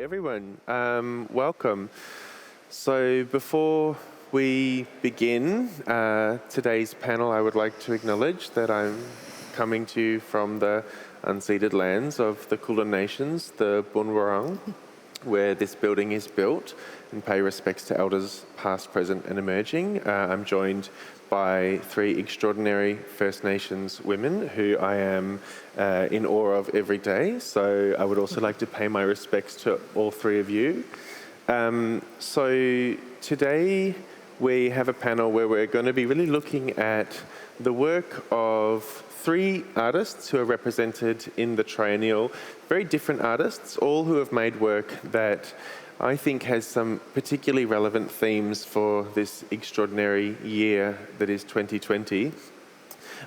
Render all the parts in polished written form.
everyone. Welcome. So before we begin today's panel, I would like to acknowledge that I'm coming to you from the unceded lands of the Kulin Nations, the Bunwurrung, where this building is built, and pay respects to elders past, present and emerging. I'm joined by three extraordinary First Nations women who I am in awe of every day. So I would also like to pay my respects to all three of you. So today we have a panel where we're going to be really looking at the work of three artists who are represented in the triennial, very different artists, all who have made work that I think has some particularly relevant themes for this extraordinary year that is 2020.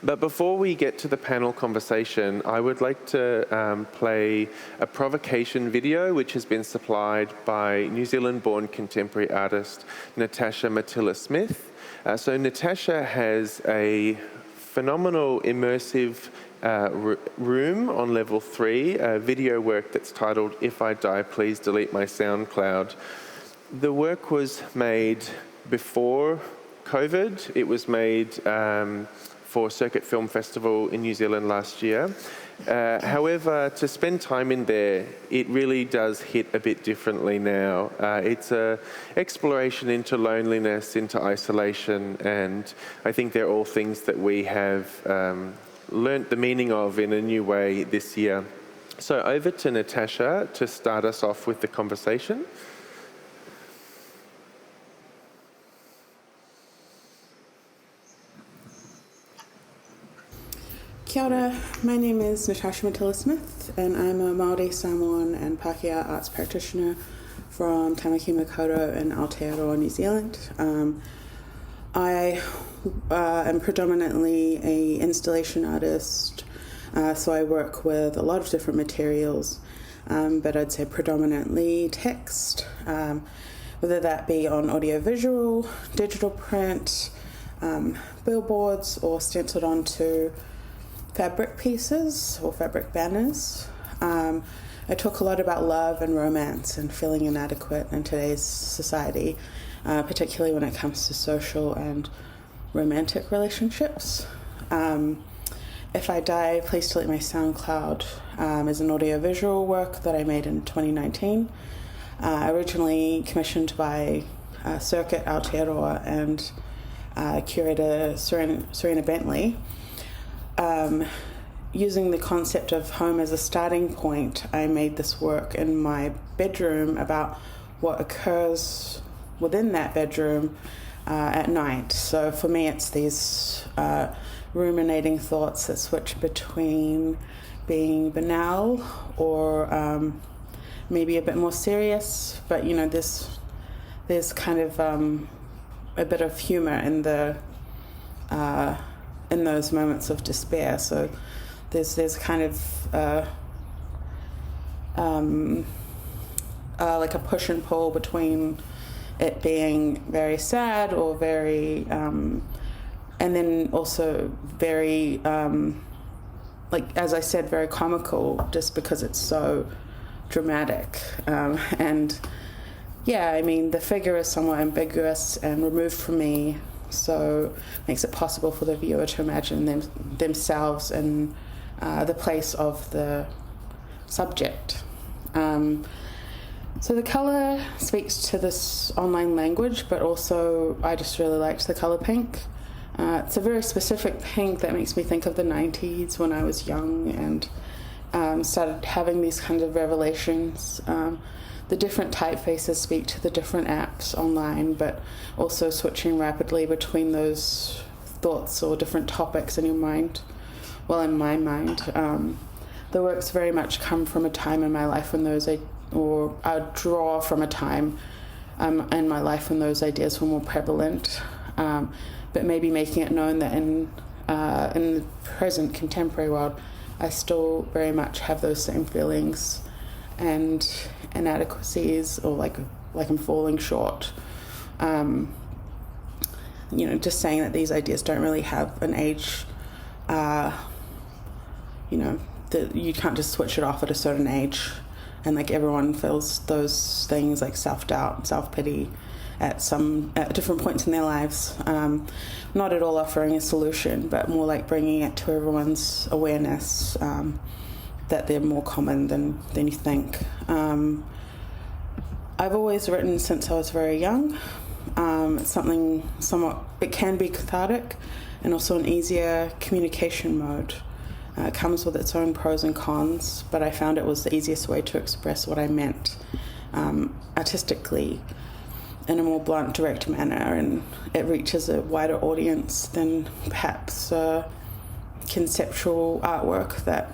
But before we get to the panel conversation, I would like to play a provocation video which has been supplied by New Zealand-born contemporary artist Natasha Matilla-Smith. So Natasha has a phenomenal immersive room on level 3, video work that's titled If I Die, Please Delete My SoundCloud. The work was made before COVID. It was made for Circuit Film Festival in New Zealand last year. However, to spend time in there, it really does hit a bit differently now. It's an exploration into loneliness, into isolation, and I think they're all things that we have learnt the meaning of in a new way this year. So over to Natasha to start us off with the conversation. Kia ora, my name is Natasha Matilla-Smith and I'm a Māori, Samoan and Pākehā arts practitioner from Tamaki Makaurau in Aotearoa, New Zealand. I am predominantly an installation artist, so I work with a lot of different materials, but I'd say predominantly text, whether that be on audiovisual, digital print, billboards, or stenciled onto fabric pieces or fabric banners. I talk a lot about love and romance and feeling inadequate in today's society, particularly when it comes to social and romantic relationships. If I Die, Please Delete My SoundCloud is an audiovisual work that I made in 2019, originally commissioned by Circuit Aotearoa and curator Serena Bentley. Using the concept of home as a starting point, I made this work in my bedroom about what occurs within that bedroom at night. So for me, it's these ruminating thoughts that switch between being banal or maybe a bit more serious, but you know, there's kind of a bit of humor in those moments of despair. So there's kind of like a push and pull between it being very sad or very and then also very like, as I said, very comical, just because it's so dramatic. And yeah, I mean, the figure is somewhat ambiguous and removed from me, so makes it possible for the viewer to imagine themselves in the place of the subject. So the colour speaks to this online language, but also I just really liked the colour pink. It's a very specific pink that makes me think of the 90s when I was young and started having these kinds of revelations. The different typefaces speak to the different apps online, but also switching rapidly between those thoughts or different topics in your mind. Well, in my mind, the works very much come from a time in my life when I draw from a time in my life when those ideas were more prevalent, but maybe making it known that in the present contemporary world, I still very much have those same feelings and inadequacies, or like I'm falling short. Just saying that these ideas don't really have an age. That you can't just switch it off at a certain age and like everyone feels those things like self-doubt, self-pity at different points in their lives. Not at all offering a solution, but more like bringing it to everyone's awareness that they're more common than you think. I've always written since I was very young. It's something it can be cathartic and also an easier communication mode. It comes with its own pros and cons, but I found it was the easiest way to express what I meant artistically in a more blunt, direct manner, and it reaches a wider audience than perhaps conceptual artwork that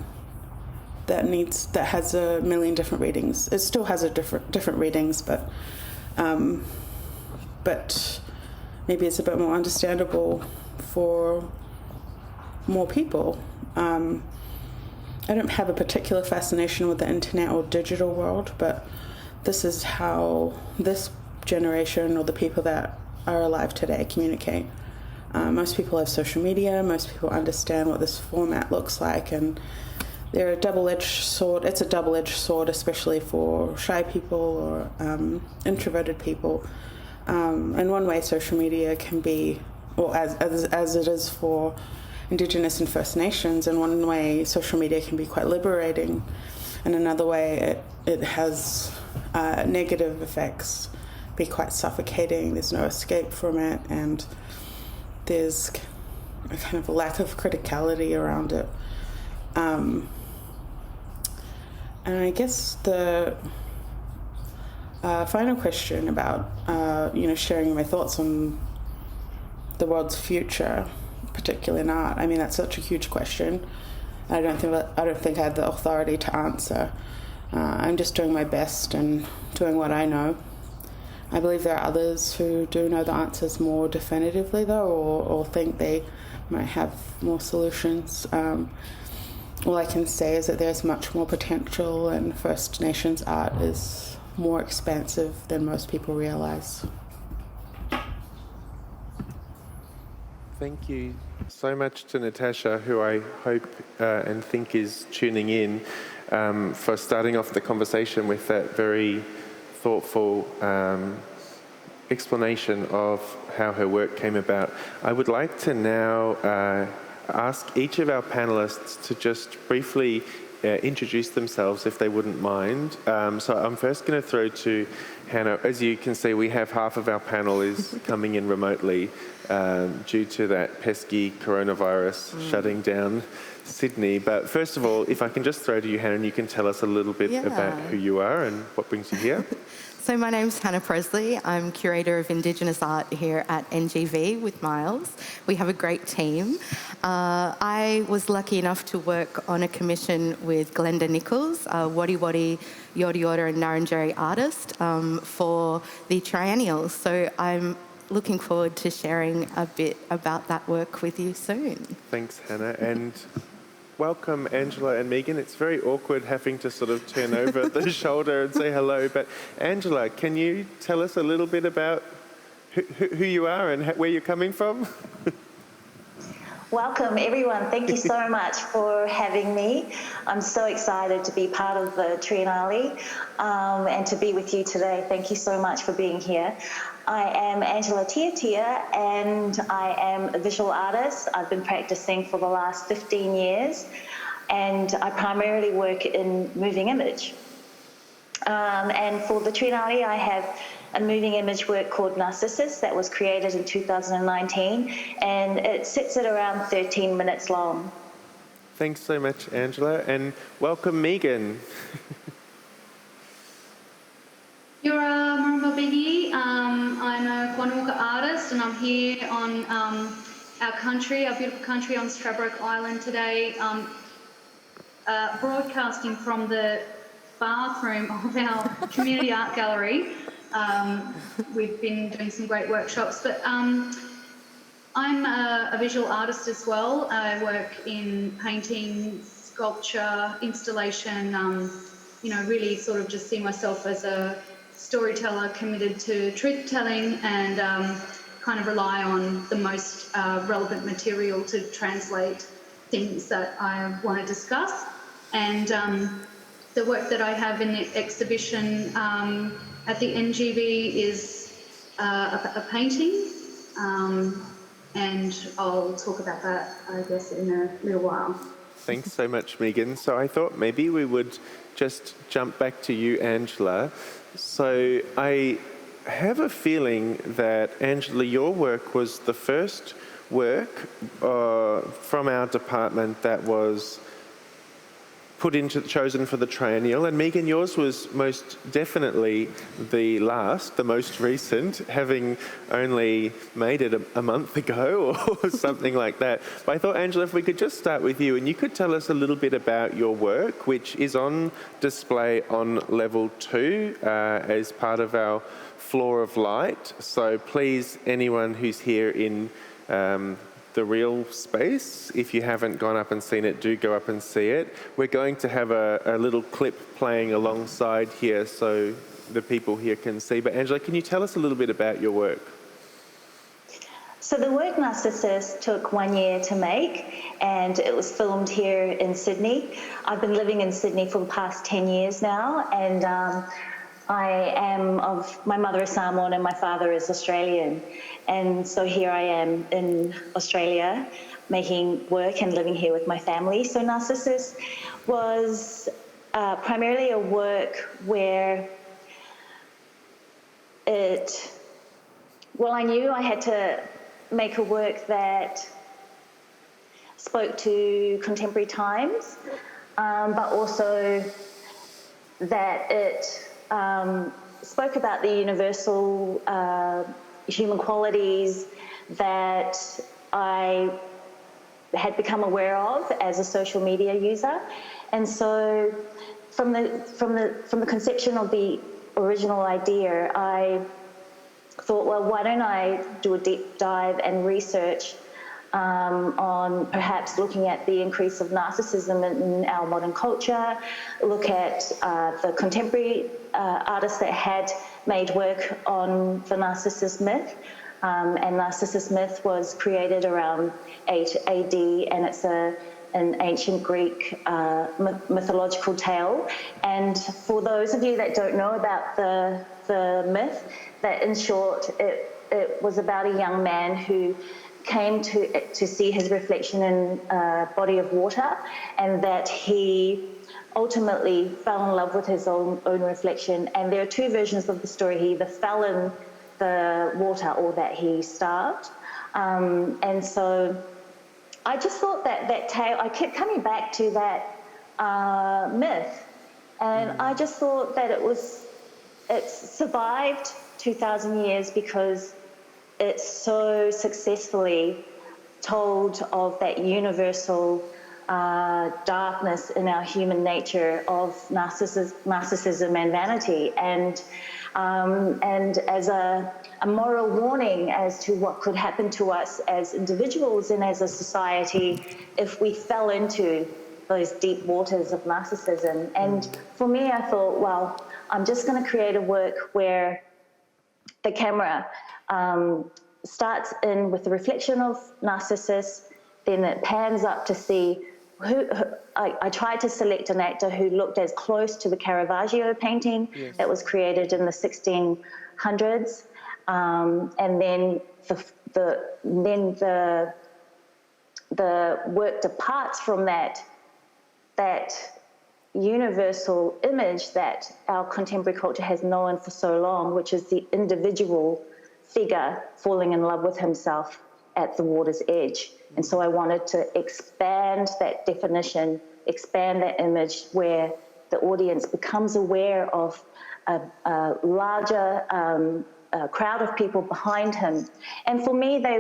has a million different readings. It still has different readings, but maybe it's a bit more understandable for more people. I don't have a particular fascination with the internet or digital world, but this is how this generation or the people that are alive today communicate. Most people have social media, most people understand what this format looks like, and they're a double-edged sword. It's a double-edged sword, especially for shy people or introverted people. In one way, social media can be, well, as it is for Indigenous and First Nations, in one way, social media can be quite liberating. In another way, it has negative effects, be quite suffocating. There's no escape from it, and there's a kind of a lack of criticality around it. And I guess the final question about sharing my thoughts on the world's future, particularly in art. I mean, that's such a huge question. I don't think I have the authority to answer. I'm just doing my best and doing what I know. I believe there are others who do know the answers more definitively, though, or think they might have more solutions. All I can say is that there's much more potential, and First Nations art is more expansive than most people realise. Thank you so much to Natasha, who I hope and think is tuning in, for starting off the conversation with that very thoughtful explanation of how her work came about. I would like to now ask each of our panelists to just briefly introduce themselves, if they wouldn't mind. So I'm first going to throw to Hannah. As you can see, we have half of our panel is coming in remotely due to that pesky coronavirus shutting down Sydney. But first of all, if I can just throw to you, Hannah, and you can tell us a little bit about who you are and what brings you here. So my name's Hannah Presley. I'm curator of Indigenous art here at NGV with Miles. We have a great team. I was lucky enough to work on a commission with Glenda Nichols, a Wadi Wadi, Yorta Yorta and Ngarrindjeri artist, for the triennial. So I'm looking forward to sharing a bit about that work with you soon. Thanks, Hannah. And welcome, Angela and Megan. It's very awkward having to sort of turn over the shoulder and say hello. But Angela, can you tell us a little bit about who you are and where you're coming from? Welcome, everyone. Thank you so much for having me. I'm so excited to be part of the Triennale and to be with you today. Thank you so much for being here. I am Angela Tiatia, and I am a visual artist. I've been practicing for the last 15 years, and I primarily work in moving image. And for the Triennale, I have a moving image work called Narcissus that was created in 2019, and it sits at around 13 minutes long. Thanks so much, Angela, and welcome, Megan. You're a Marumba Biggie. I'm a Gwanuka artist, and I'm here on our country, our beautiful country on Stradbroke Island today, broadcasting from the bathroom of our community art gallery. We've been doing some great workshops, but I'm a visual artist as well. I work in painting, sculpture, installation, really sort of just see myself as a storyteller committed to truth-telling and kind of rely on the most relevant material to translate things that I want to discuss. And the work that I have in the exhibition at the NGV is a painting, and I'll talk about that, I guess, in a little while. Thanks so much, Megan. So I thought maybe we would just jump back to you, Angela. So I have a feeling that, Angela, your work was the first work from our department that was chosen for the triennial, and Megan, yours was most definitely the most recent, having only made it a month ago or something like that. But I thought, Angela, if we could just start with you, and you could tell us a little bit about your work, which is on display on level 2 as part of our Floor of Light. So please, anyone who's here in the real space, if you haven't gone up and seen it, do go up and see it. We're going to have a little clip playing alongside here so the people here can see. But Angela, can you tell us a little bit about your work? So the work Narcissus took 1 year to make, and it was filmed here in Sydney. I've been living in Sydney for the past 10 years now, and my mother is Samoan and my father is Australian. And so here I am in Australia making work and living here with my family. So Narcissus was primarily a work where I knew I had to make a work that spoke to contemporary times, but also that it spoke about the universal human qualities that I had become aware of as a social media user. And so from the conception of the original idea, I thought, well, why don't I do a deep dive and research on perhaps looking at the increase of narcissism in our modern culture, look at the contemporary artists that had made work on the Narcissus myth. And Narcissus myth was created around 8 AD, and it's an ancient Greek mythological tale. And for those of you that don't know about the myth, that in short, it was about a young man who came to see his reflection in a body of water, and that he ultimately fell in love with his own reflection. And there are two versions of the story. He either fell in the water or that he starved. And so I just thought that tale, I kept coming back to that myth, and I just thought that it survived 2,000 years because it's so successfully told of that universal darkness in our human nature of narcissism and vanity, and as a moral warning as to what could happen to us as individuals and as a society if we fell into those deep waters of narcissism. And for me, I thought, well, I'm just going to create a work where the camera starts in with the reflection of Narcissus, then it pans up to see I tried to select an actor who looked as close to the Caravaggio painting that was created in the 1600s, and then the work departs from that universal image that our contemporary culture has known for so long, which is the individual figure falling in love with himself at the water's edge. And so I wanted to expand that definition, expand that image where the audience becomes aware of a larger crowd of people behind him. And for me, they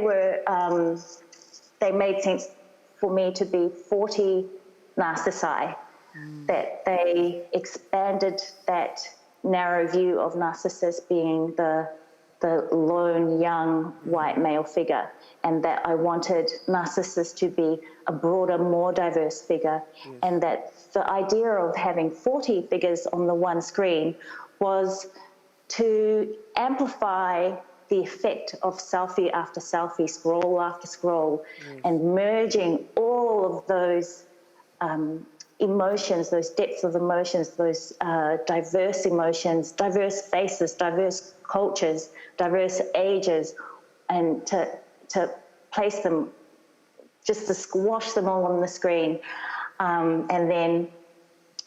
made sense for me to be 40 Narcissi, that they expanded that narrow view of Narcissus being the lone young white male figure, and that I wanted Narcissus to be a broader, more diverse figure, and that the idea of having 40 figures on the one screen was to amplify the effect of selfie after selfie, scroll after scroll, and merging all of those emotions, those depths of emotions, those diverse emotions, diverse faces, diverse cultures, diverse ages, and to place them, just to squash them all on the screen. And then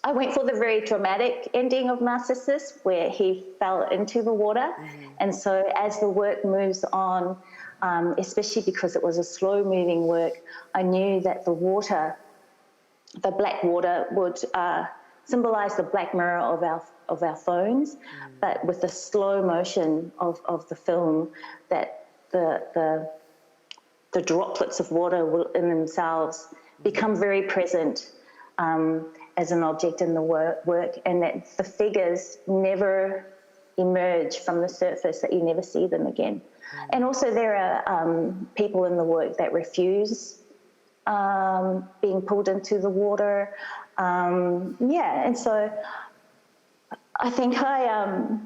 I went for the very dramatic ending of Narcissus, where he fell into the water. And so as the work moves on, especially because it was a slow-moving work, I knew that the water, the black water, would symbolize the black mirror of our phones, but with the slow motion of the film, that the droplets of water will in themselves become very present as an object in the work, and that the figures never emerge from the surface, that you never see them again. And also there are people in the work that refuse being pulled into the water. And so I think I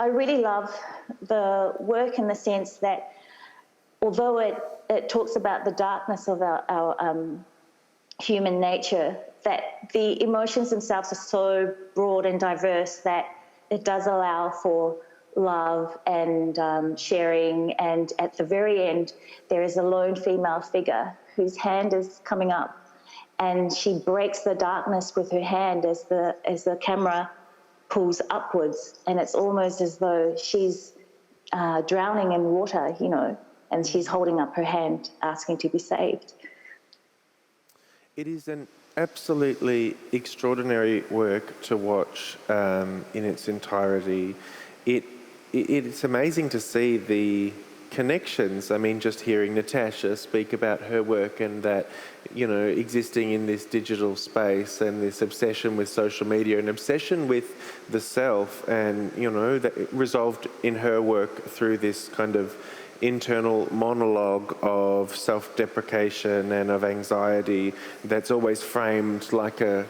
really love the work in the sense that although it talks about the darkness of our human nature, that the emotions themselves are so broad and diverse that it does allow for love and sharing. And at the very end, there is a lone female figure whose hand is coming up, and she breaks the darkness with her hand as the camera pulls upwards, and it's almost as though she's drowning in water, and she's holding up her hand, asking to be saved. It is an absolutely extraordinary work to watch in its entirety. It's amazing to see the connections. I mean, just hearing Natasha speak about her work and that, existing in this digital space and this obsession with social media, an obsession with the self, and, that resolved in her work through this kind of internal monologue of self-deprecation and of anxiety that's always framed like a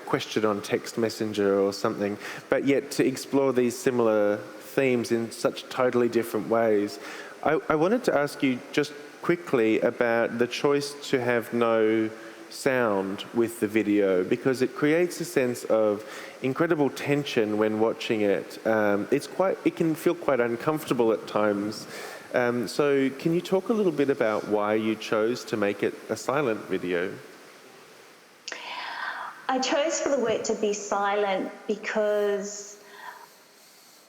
question on text messenger or something, but yet to explore these similar themes in such totally different ways. I wanted to ask you just quickly about the choice to have no sound with the video, because it creates a sense of incredible tension when watching it. It can feel quite uncomfortable at times. So can you talk a little bit about why you chose to make it a silent video? I chose for the work to be silent because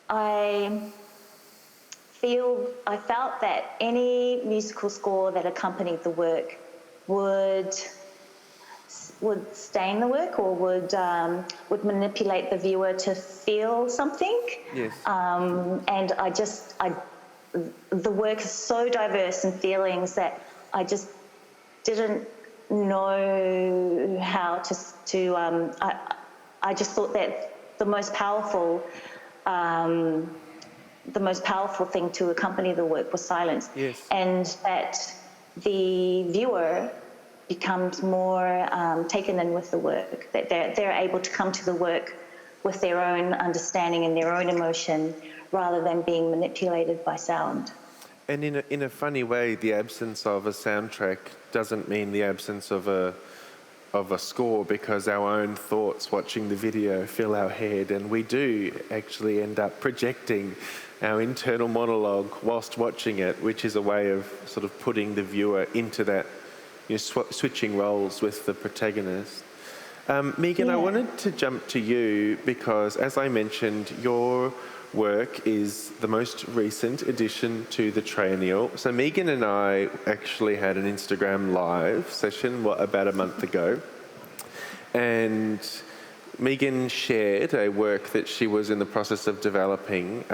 I felt that any musical score that accompanied the work would stain the work, or would manipulate the viewer to feel something. Yes. And the work is so diverse in feelings that I just didn't know how to I just thought that the most powerful thing to accompany the work was silence. Yes. And that the viewer becomes more taken in with the work, that they're able to come to the work with their own understanding and their own emotion, rather than being manipulated by sound. And in a funny way, the absence of a soundtrack doesn't mean the absence of a score, because our own thoughts watching the video fill our head, and we do actually end up projecting our internal monologue whilst watching it, which is a way of sort of putting the viewer into that, switching roles with the protagonist. Megan, I wanted to jump to you because, as I mentioned, your work is the most recent addition to the Triennial. So Megan and I actually had an Instagram live session about a month ago, and Megan shared a work that she was in the process of developing,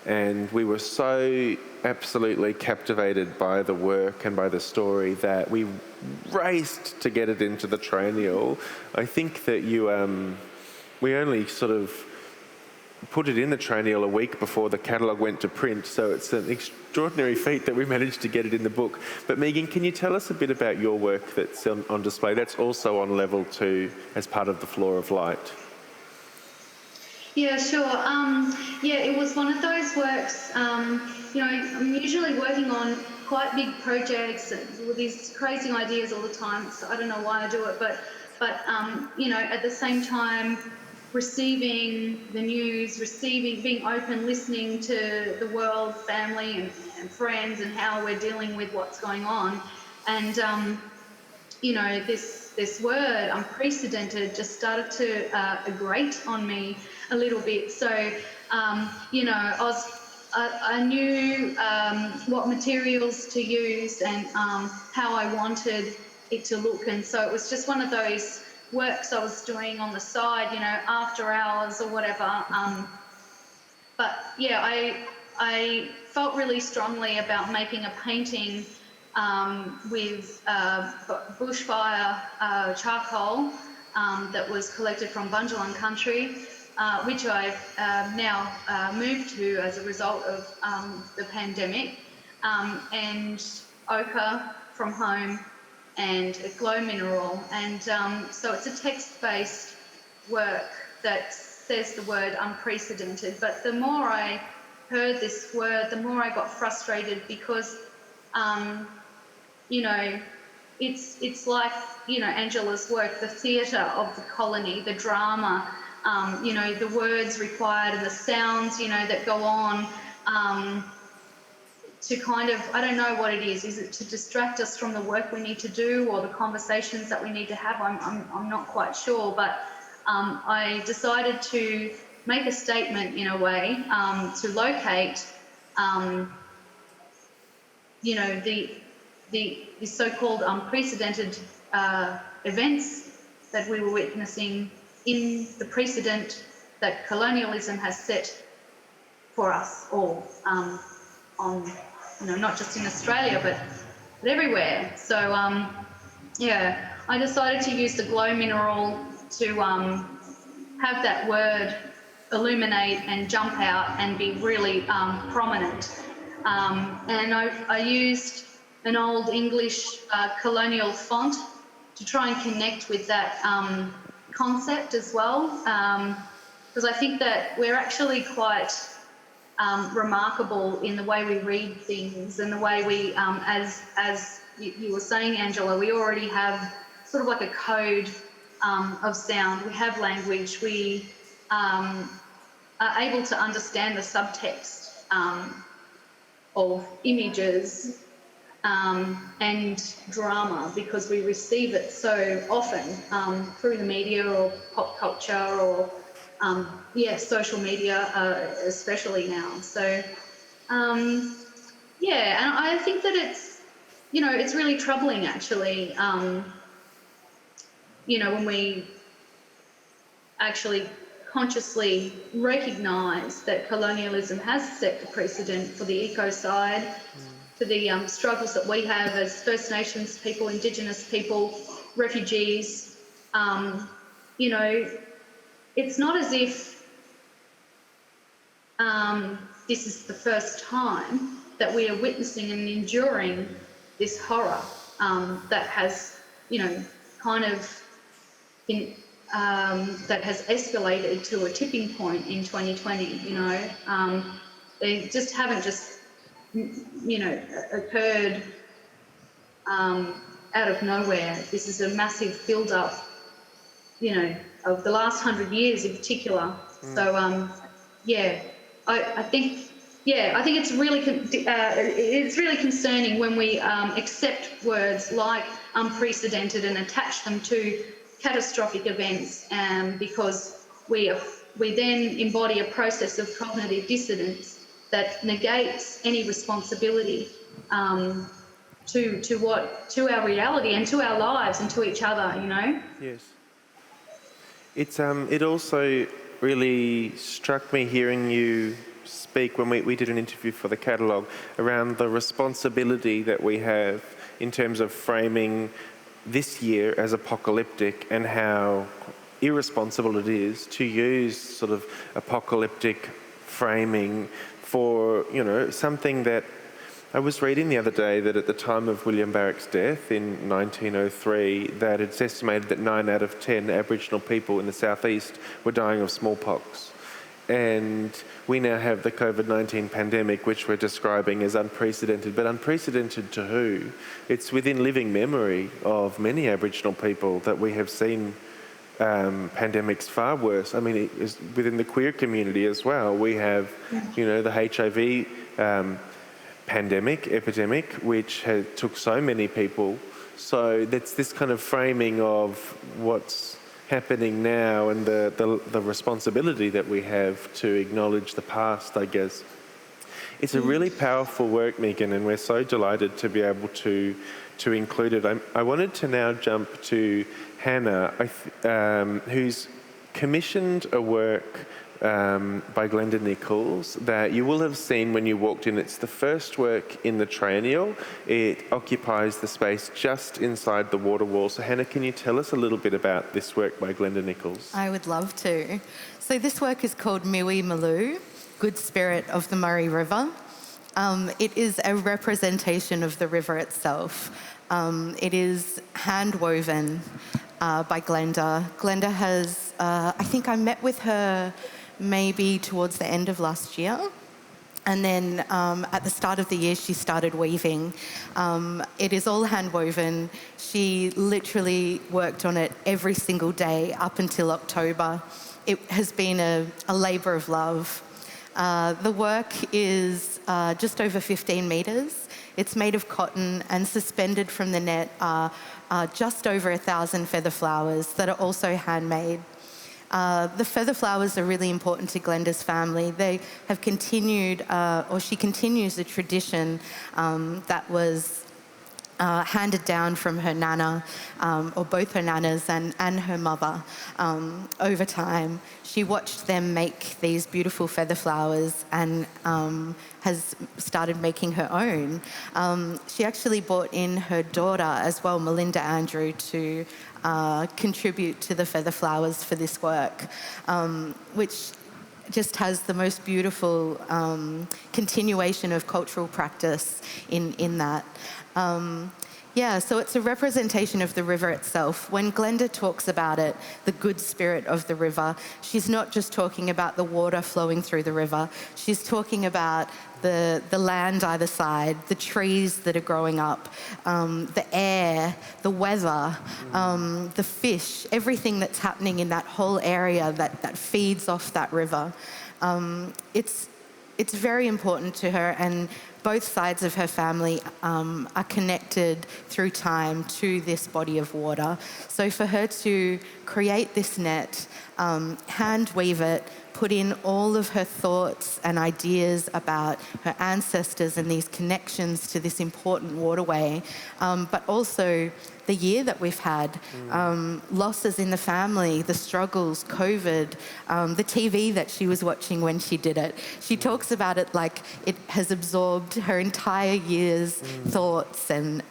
and we were so absolutely captivated by the work and by the story that we raced to get it into the Triennial. I think that we only sort of put it in the Triennial a week before the catalogue went to print, so it's an extraordinary feat that we managed to get it in the book. But Megan, can you tell us a bit about your work that's on display, that's also on level 2 as part of the Floor of Light? Yeah, sure. It was one of those works, I'm usually working on quite big projects with these crazy ideas all the time, so I don't know why I do it, but But, you know, at the same time, receiving the news, being open, listening to the world, family and friends and how we're dealing with what's going on. And, you know, this word, unprecedented, just started to grate on me a little bit. So, you know, I knew what materials to use and how I wanted it to look. And so it was just one of those works I was doing on the side, you know, after hours or whatever. But yeah, I felt really strongly about making a painting with bushfire charcoal that was collected from Bundjalung country, which I've now moved to as a result of the pandemic, and ochre from home, and a glow mineral. And so it's a text-based work that says the word unprecedented. But the more I heard this word, the more I got frustrated because, you know, it's like, you know, Angela's work, the theatre of the colony, the drama, you know, the words required and the sounds, you know, that go on, to kind of, I don't know what it is it to distract us from the work we need to do or the conversations that we need to have? I'm not quite sure, but I decided to make a statement in a way, to locate, you know, the so-called unprecedented events that we were witnessing in the precedent that colonialism has set for us all, on, you know, not just in Australia, but everywhere. So, yeah, I decided to use the glow mineral to have that word illuminate and jump out and be really prominent. And I used an old English colonial font to try and connect with that concept as well, because I think that we're actually quite remarkable in the way we read things and the way we, as you were saying, Angela, we already have sort of like a code of sound. We have language. We are able to understand the subtext of images and drama because we receive it so often through the media or pop culture or yeah, social media, especially now. So, yeah, and I think that it's, you know, it's really troubling actually, you know, when we actually consciously recognise that colonialism has set the precedent for the ecocide, for the struggles that we have as First Nations people, Indigenous people, refugees. You know, it's not as if this is the first time that we are witnessing and enduring this horror that has, you know, kind of been, that has escalated to a tipping point in 2020, you know. They just haven't just, you know, occurred out of nowhere. This is a massive build-up, you know, of the last 100 years in particular. So, yeah, I think it's really concerning when we accept words like unprecedented and attach them to catastrophic events, because we then embody a process of cognitive dissonance that negates any responsibility to our reality and to our lives and to each other, you know. Yes. It's it also really struck me hearing you speak when we did an interview for the catalogue around the responsibility that we have in terms of framing this year as apocalyptic and how irresponsible it is to use sort of apocalyptic framing for, you know, something that I was reading the other day that at the time of William Barrack's death in 1903, that it's estimated that 9 out of 10 Aboriginal people in the southeast were dying of smallpox. and we now have the COVID-19 pandemic, which we're describing as unprecedented. But unprecedented to who? It's within living memory of many Aboriginal people that we have seen pandemics far worse. I mean, it is within the queer community as well. We have, the HIV epidemic, which took so many people. So that's this kind of framing of what's happening now and the responsibility that we have to acknowledge the past, I guess. It's a really powerful work, Megan, and we're so delighted to be able to include it. I wanted to now jump to Hannah, who's commissioned a work by Glenda Nichols that you will have seen when you walked in. It's the first work in the triennial. It occupies the space just inside the water wall. So Hannah, can you tell us a little bit about this work by Glenda Nichols? I would love to. So this work is called Miwi Maloo, Good Spirit of the Murray River. It is a representation of the river itself. It is hand-woven by Glenda. Glenda has, I think I met with her maybe towards the end of last year. And then at the start of the year, she started weaving. It is all hand-woven. She literally worked on it every single day up until October. It has been a labour of love. The work is just over 15 metres. It's made of cotton, and suspended from the net are just over 1,000 feather flowers that are also handmade. The feather flowers are really important to Glenda's family. They have continued, or she continues a tradition that was handed down from her nana, or both her nanas and her mother over time. She watched them make these beautiful feather flowers and has started making her own. She actually brought in her daughter as well, Melinda Andrew, to contribute to the feather flowers for this work, which just has the most beautiful continuation of cultural practice in that. So it's a representation of the river itself. When Glenda talks about it, the good spirit of the river, she's not just talking about the water flowing through the river. She's talking about the land either side, the trees that are growing up, the air, the weather, the fish, everything that's happening in that whole area that feeds off that river. It's very important to her, and both sides of her family are connected through time to this body of water. So for her to create this net, hand weave it, put in all of her thoughts and ideas about her ancestors and these connections to this important waterway, but also the year that we've had, losses in the family, the struggles, COVID, the TV that she was watching when she did it. She talks about it like it has absorbed her entire year's thoughts and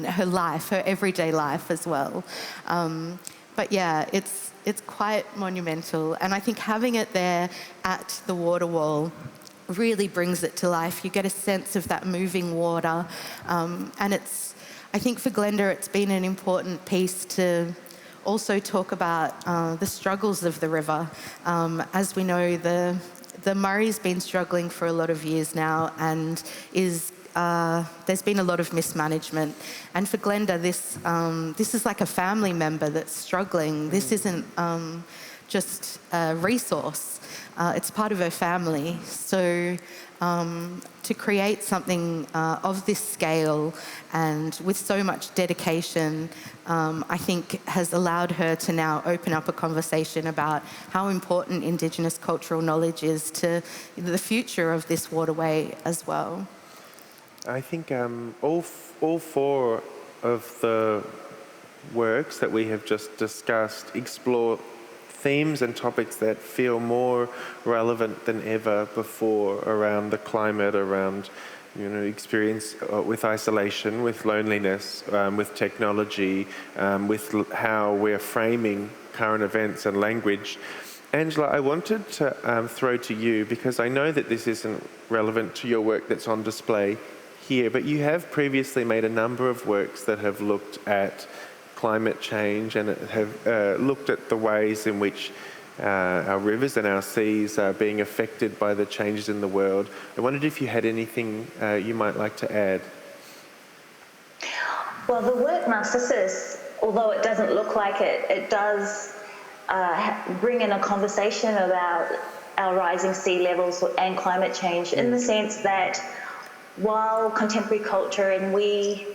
her life, her everyday life as well. But yeah, it's quite monumental. And I think having it there at the water wall really brings it to life. You get a sense of that moving water. And I think for Glenda, it's been an important piece to also talk about the struggles of the river. As we know, the Murray's been struggling for a lot of years now, and there's been a lot of mismanagement. And for Glenda, this is like a family member that's struggling. This isn't just a resource. It's part of her family. So to create something of this scale and with so much dedication, I think has allowed her to now open up a conversation about how important Indigenous cultural knowledge is to the future of this waterway as well. I think all four of the works that we have just discussed explore themes and topics that feel more relevant than ever before around the climate, around experience with isolation, with loneliness, with technology, with how we're framing current events and language. Angela, I wanted to throw to you, because I know that this isn't relevant to your work that's on display here, but you have previously made a number of works that have looked at climate change and have looked at the ways in which our rivers and our seas are being affected by the changes in the world. I wondered if you had anything you might like to add. Well, the work Narcissus, although it doesn't look like it, it does bring in a conversation about our rising sea levels and climate change, in the sense that while contemporary culture and we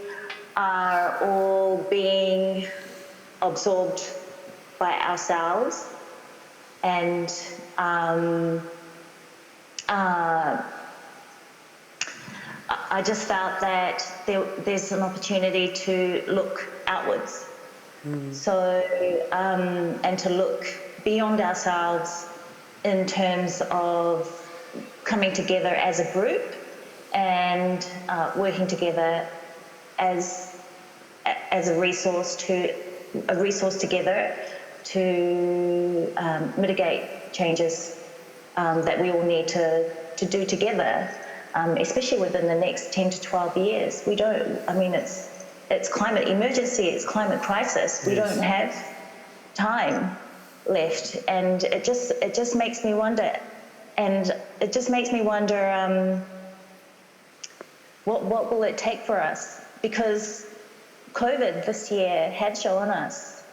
are all being absorbed by ourselves, and I just felt that there's an opportunity to look outwards. So, and to look beyond ourselves in terms of coming together as a group and working together as a resource together to mitigate changes that we all need to do together, especially within the next 10 to 12 years. We don't, I mean, it's climate emergency, it's climate crisis. We don't have time left, and it just makes me wonder, what will it take for us? Because COVID this year had shown us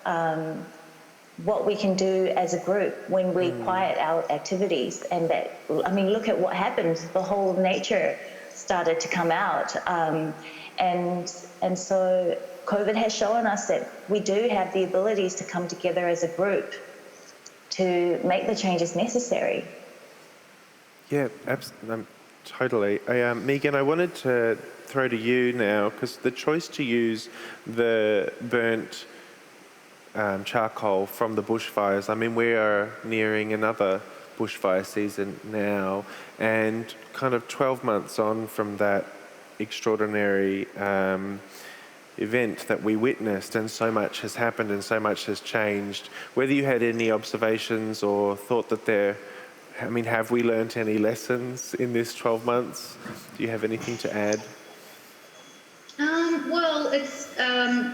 what we can do as a group when we quiet our activities. And that, I mean, look at what happened. The whole of nature started to come out. And so COVID has shown us that we do have the abilities to come together as a group to make the changes necessary. Yeah, absolutely. Totally. Megan, I wanted to throw to you now, because the choice to use the burnt charcoal from the bushfires, I mean, we are nearing another bushfire season now, and kind of 12 months on from that extraordinary event that we witnessed, and so much has happened and so much has changed. Whether you had any observations or thought that have we learnt any lessons in this 12 months? Do you have anything to add? Well, it's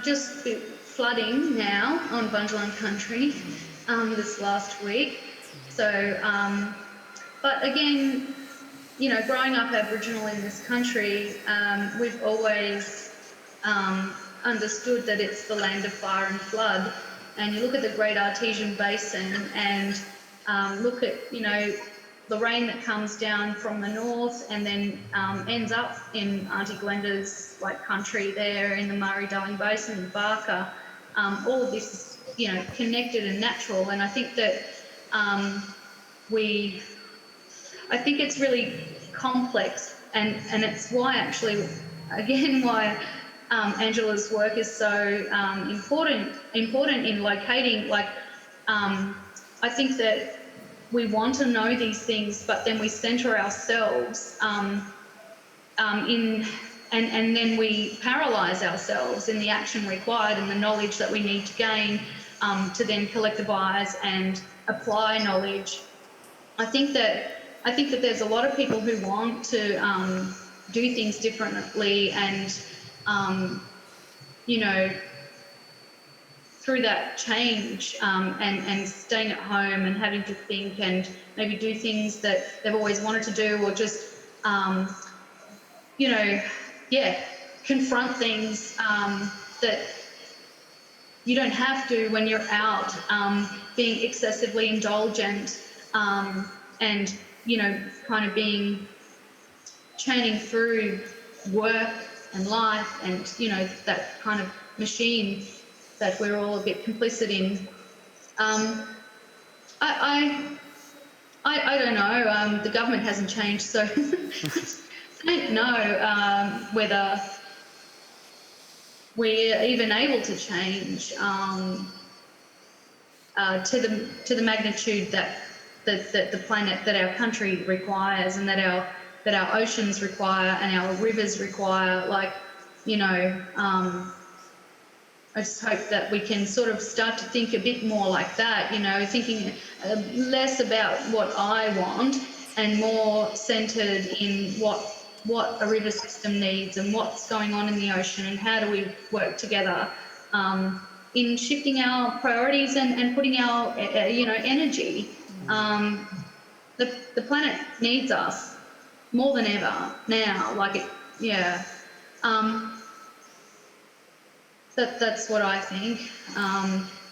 just been flooding now on Bundjalung country this last week. So, but again, you know, growing up Aboriginal in this country, we've always understood that it's the land of fire and flood. And you look at the Great Artesian Basin and look at, you know, the rain that comes down from the north and then ends up in Auntie Glenda's country there in the Murray-Darling Basin, the Barker. All of this is, you know, connected and natural. And I think that I think it's really complex, and it's why actually, again, why Angela's work is so important in locating, I think that we want to know these things, but then we centre ourselves and then we paralyse ourselves in the action required and the knowledge that we need to gain to then collectivise and apply knowledge. I think that there's a lot of people who want to do things differently, and you know, through that change and staying at home and having to think and maybe do things that they've always wanted to do, or just you know, confront things that you don't have to when you're out, being excessively indulgent and, you know, kind of churning through work and life and, you know, that kind of machine that we're all a bit complicit in. I don't know. The government hasn't changed, so I don't know whether we're even able to change to the magnitude that the planet, that our country requires, and that our oceans require and our rivers require. Like, you know, I just hope that we can sort of start to think a bit more like that, you know, thinking less about what I want and more centred in what a river system needs and what's going on in the ocean and how do we work together in shifting our priorities and putting our energy. The planet needs us more than ever now. That's what I think.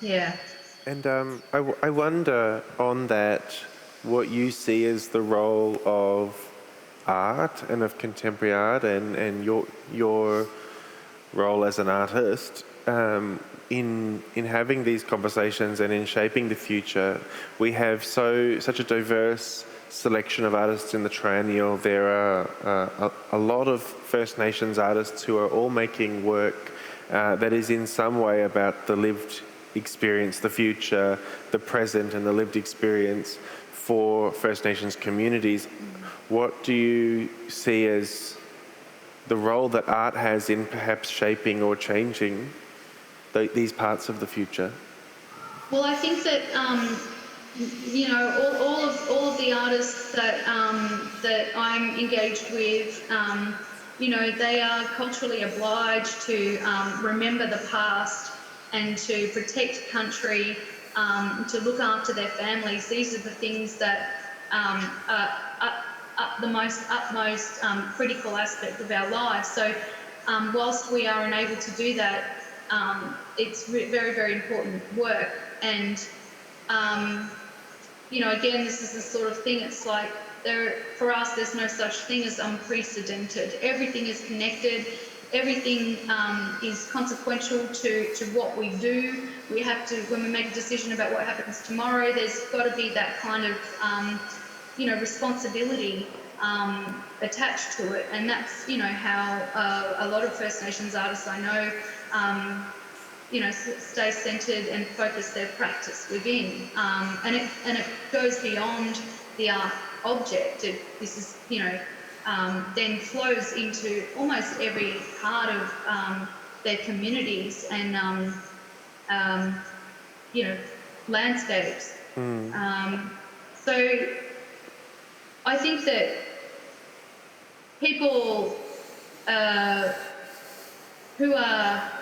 Yeah. And I wonder on that what you see as the role of art and of contemporary art and your role as an artist in having these conversations and in shaping the future. We have such a diverse selection of artists in the triennial. There are a lot of First Nations artists who are all making work that is in some way about the lived experience, the future, the present, and the lived experience for First Nations communities. What do you see as the role that art has in perhaps shaping or changing these parts of the future? Well, I think that all of the artists that I'm engaged with, they are culturally obliged to remember the past and to protect country, to look after their families. These are the things that are the utmost critical aspect of our lives. So whilst we are unable to do that, it's very, very important work. And, again, this is the sort of thing, it's like for us, there's no such thing as unprecedented. Everything is connected. Everything is consequential to what we do. We have to, when we make a decision about what happens tomorrow, there's got to be that kind of, responsibility attached to it. And that's, how a lot of First Nations artists I know, stay centred and focus their practice within. And it goes beyond the art object. This is, then flows into almost every part of their communities and, landscapes. So I think that people who are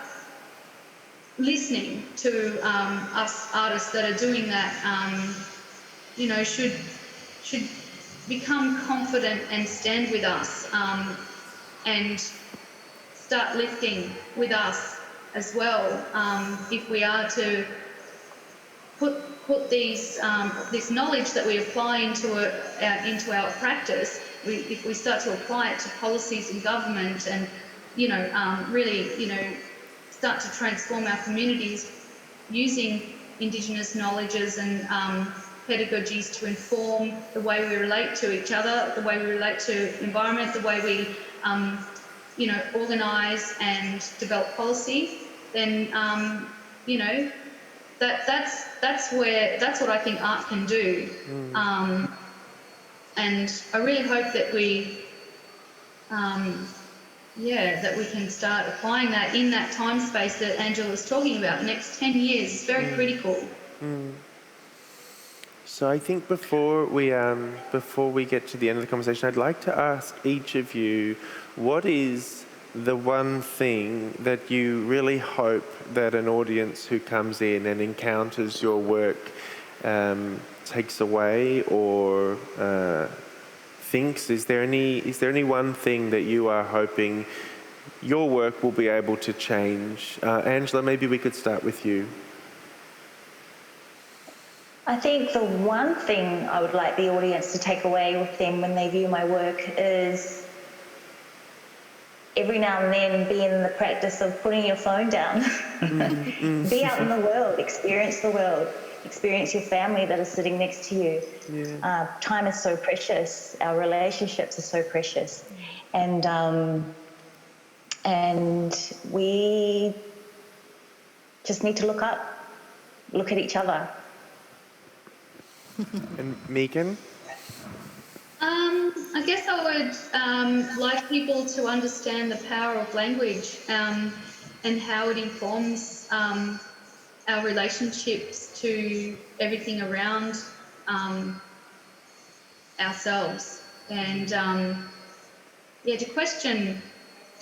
listening to us artists that are doing that, should become confident and stand with us and start lifting with us as well. If we are to put these this knowledge that we apply into our practice, if we start to apply it to policies in government and really start to transform our communities using Indigenous knowledges and pedagogies to inform the way we relate to each other, the way we relate to environment, the way we organise and develop policy, then that's what I think art can do. And I really hope that we that we can start applying that in that time space that Angela's talking about. The next 10 years is very critical. So I think before we get to the end of the conversation, I'd like to ask each of you, what is the one thing that you really hope that an audience who comes in and encounters your work takes away or thinks? Is there any one thing that you are hoping your work will be able to change? Angela, maybe we could start with you. I think the one thing I would like the audience to take away with them when they view my work is every now and then be in the practice of putting your phone down. Be out in the world, experience the world, experience your family that is sitting next to you. Yeah. Time is so precious. Our relationships are so precious. And we just need to look up, look at each other. And Megan? I guess I would like people to understand the power of language and how it informs our relationships to everything around ourselves. And to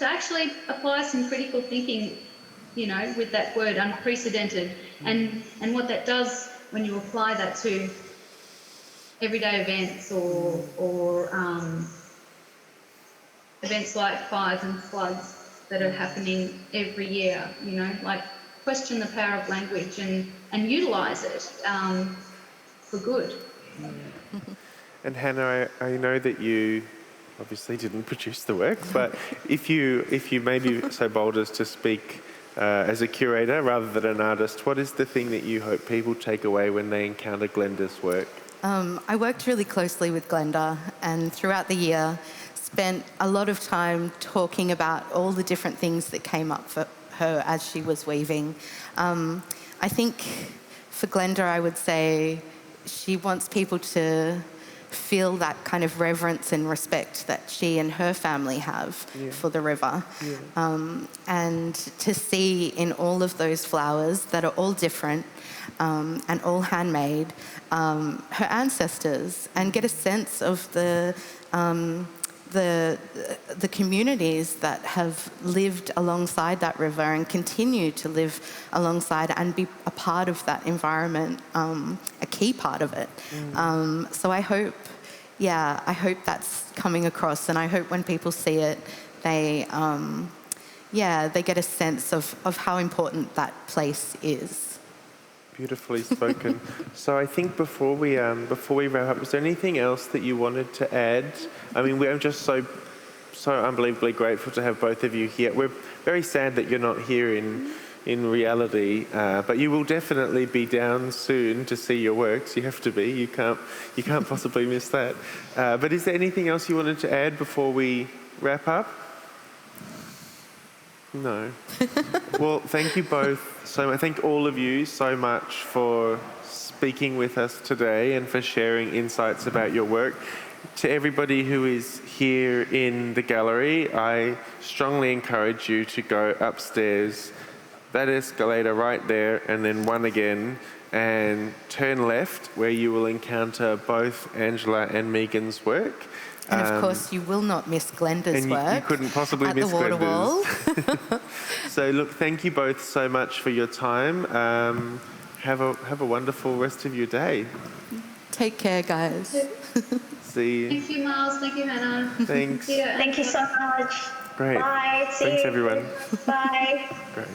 actually apply some critical thinking with that word, unprecedented. And what that does when you apply that to everyday events or events like fires and floods that are happening every year, like question the power of language and utilise it for good. And Hannah, I know that you obviously didn't produce the work, but if you may be so bold as to speak as a curator rather than an artist, what is the thing that you hope people take away when they encounter Glenda's work? I worked really closely with Glenda, and throughout the year spent a lot of time talking about all the different things that came up for her as she was weaving. I think for Glenda, I would say she wants people to feel that kind of reverence and respect that she and her family have for the river. And to see in all of those flowers that are all different and all handmade, her ancestors, and get a sense of the communities that have lived alongside that river and continue to live alongside and be a part of that environment, a key part of it. So I hope that's coming across, and I hope when people see it, they get a sense of how important that place is. Beautifully spoken. So I think before we wrap up, is there anything else that you wanted to add? I mean, we're just so unbelievably grateful to have both of you here. We're very sad that you're not here in reality, but you will definitely be down soon to see your works. You have to be. You can't possibly miss that. But is there anything else you wanted to add before we wrap up? No. Well, thank you both so much. Thank all of you so much for speaking with us today and for sharing insights about your work. To everybody who is here in the gallery, I strongly encourage you to go upstairs, that escalator right there, and then one again, and turn left, where you will encounter both Angela and Megan's work. And of course, you will not miss Glenda's work. And you couldn't possibly at miss the water Glenda's. wall. So look, thank you both so much for your time. Have a wonderful rest of your day. Take care, guys. See you. Thank you, Miles. Thank you, Hannah. Thanks. See you. Thank you so much. Great. Bye. See Thanks, you. everyone. Bye. Great.